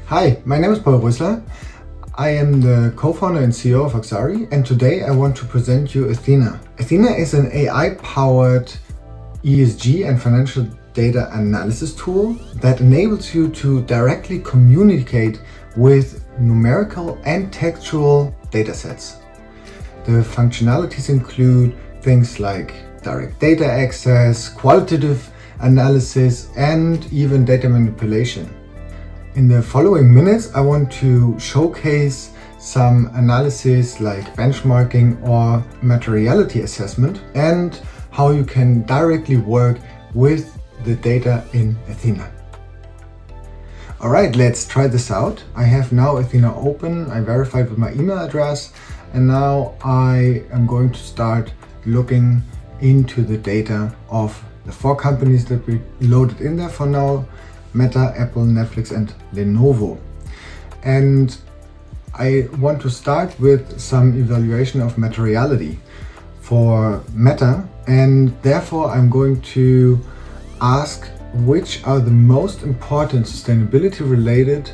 Hi, my name is Paul Rösler. I am the co-founder and CEO of Oxari, and today I want to present you Athena. Athena is an AI-powered ESG and financial data analysis tool that enables you to directly communicate with numerical and textual datasets. The functionalities include things like direct data access, qualitative analysis, and even data manipulation. In the following minutes, I want to showcase some analysis like benchmarking or materiality assessment and how you can directly work with the data in Athena. Alright, let's try this out. I have now Athena open, I verified with my email address, and now I am going to start looking into the data of the 4 companies that we loaded in there for now: Meta, Apple, Netflix, and Lenovo. And I want to start with some evaluation of materiality for Meta, and therefore I'm going to ask which are the most important sustainability related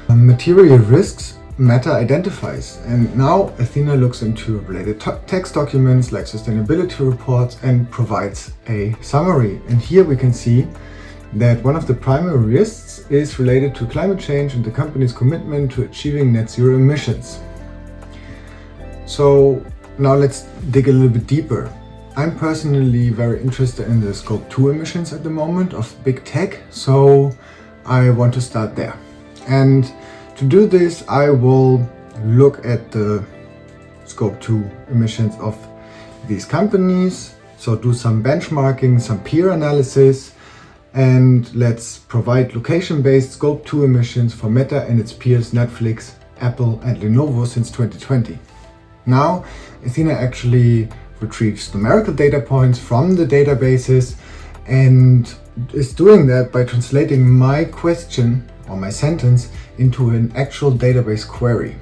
material risks Meta identifies. And now Athena looks into related text documents like sustainability reports and provides a summary. And here we can see that one of the primary risks is related to climate change and the company's commitment to achieving net zero emissions. So now let's dig a little bit deeper. I'm personally very interested in the Scope 2 emissions at the moment of big tech, so I want to start there. And to do this, I will look at the Scope 2 emissions of these companies, so do some benchmarking, some peer analysis, and let's provide location-based Scope 2 emissions for Meta and its peers Netflix, Apple, and Lenovo since 2020. Now, Athena actually retrieves numerical data points from the databases and is doing that by translating my question or my sentence into an actual database query.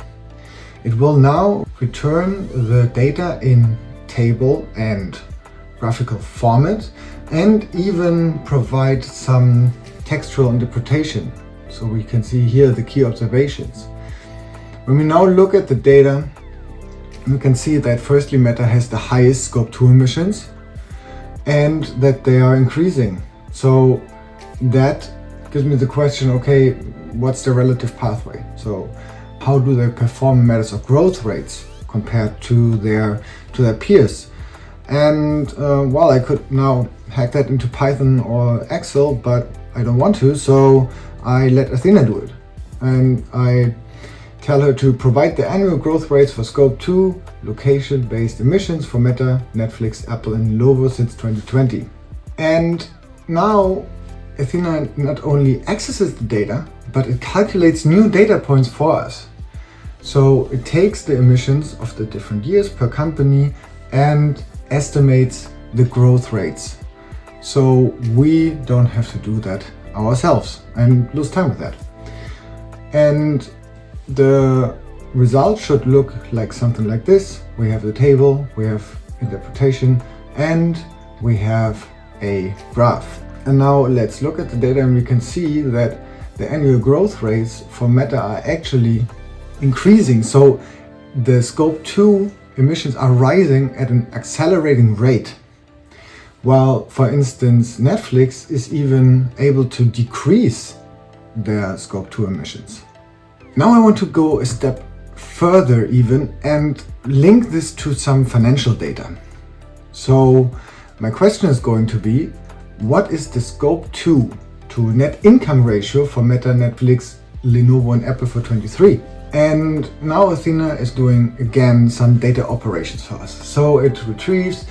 It will now return the data in table and graphical format and even provide some textual interpretation. So we can see here the key observations. When we now look at the data, we can see that firstly Meta has the highest Scope 2 emissions and that they are increasing. So that gives me the question, okay, what's the relative pathway? So how do they perform in matters of growth rates compared to their peers? And well, I could now hack that into Python or Excel, but I don't want to, so I let Athena do it. And I tell her to provide the annual growth rates for Scope 2 location-based emissions for Meta, Netflix, Apple, and Lenovo since 2020. And now Athena not only accesses the data, but it calculates new data points for us. So it takes the emissions of the different years per company and estimates the growth rates. So we don't have to do that ourselves and lose time with that. And the result should look like something like this. We have the table, we have interpretation, and we have a graph. And now let's look at the data and we can see that the annual growth rates for Meta are actually increasing. So the Scope 2 emissions are rising at an accelerating rate. While, for instance, Netflix is even able to decrease their Scope 2 emissions. Now I want to go a step further even and link this to some financial data. So my question is going to be, what is the Scope 2 to net income ratio for Meta, Netflix, Lenovo, and Apple for 23? And now Athena is doing again some data operations for us. So it retrieves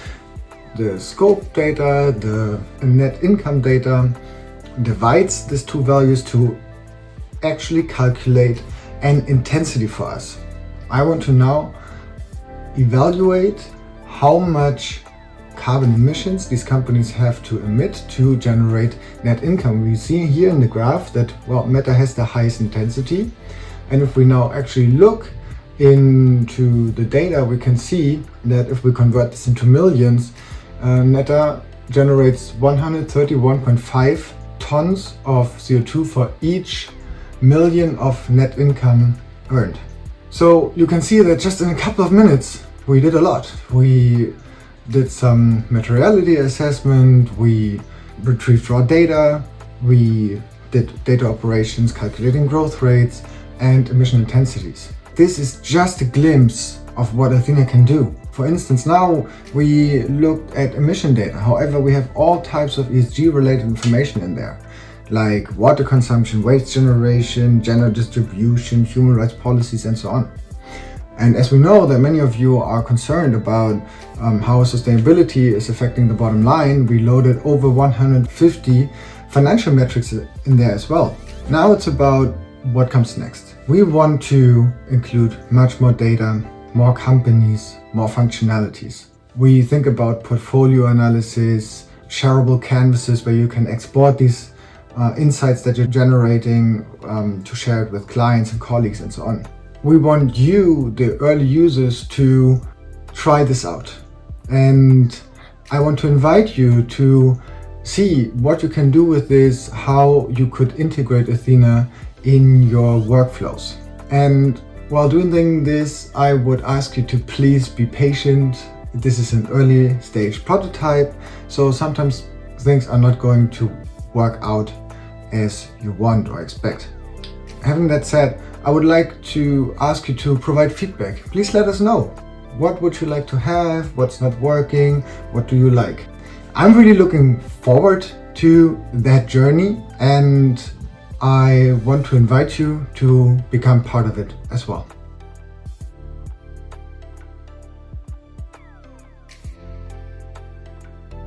the scope data, the net income data, divides these two values to actually calculate an intensity for us. I want to now evaluate how much carbon emissions these companies have to emit to generate net income. We see here in the graph that, well, Meta has the highest intensity. And if we now actually look into the data, we can see that if we convert this into millions, Meta generates 131.5 tons of CO2 for each million of net income earned. So you can see that just in a couple of minutes we did a lot. We did some materiality assessment, we retrieved raw data, we did data operations, calculating growth rates and emission intensities. This is just a glimpse of what Athena can do. For instance, now we looked at emission data. However, we have all types of ESG related information in there, like water consumption, waste generation, gender distribution, human rights policies, and so on. And as we know that many of you are concerned about how sustainability is affecting the bottom line, we loaded over 150 financial metrics in there as well. Now it's about what comes next. We want to include much more data, more companies, more functionalities. We think about portfolio analysis, shareable canvases where you can export these insights that you're generating to share it with clients and colleagues and so on. We want you, the early users, to try this out. And I want to invite you to see what you can do with this, how you could integrate Athena in your workflows. And while doing this, I would ask you to please be patient. This is an early stage prototype, so sometimes things are not going to work out as you want or expect. Having that said, I would like to ask you to provide feedback. Please let us know. What would you like to have? What's not working? What do you like? I'm really looking forward to that journey, and I want to invite you to become part of it as well.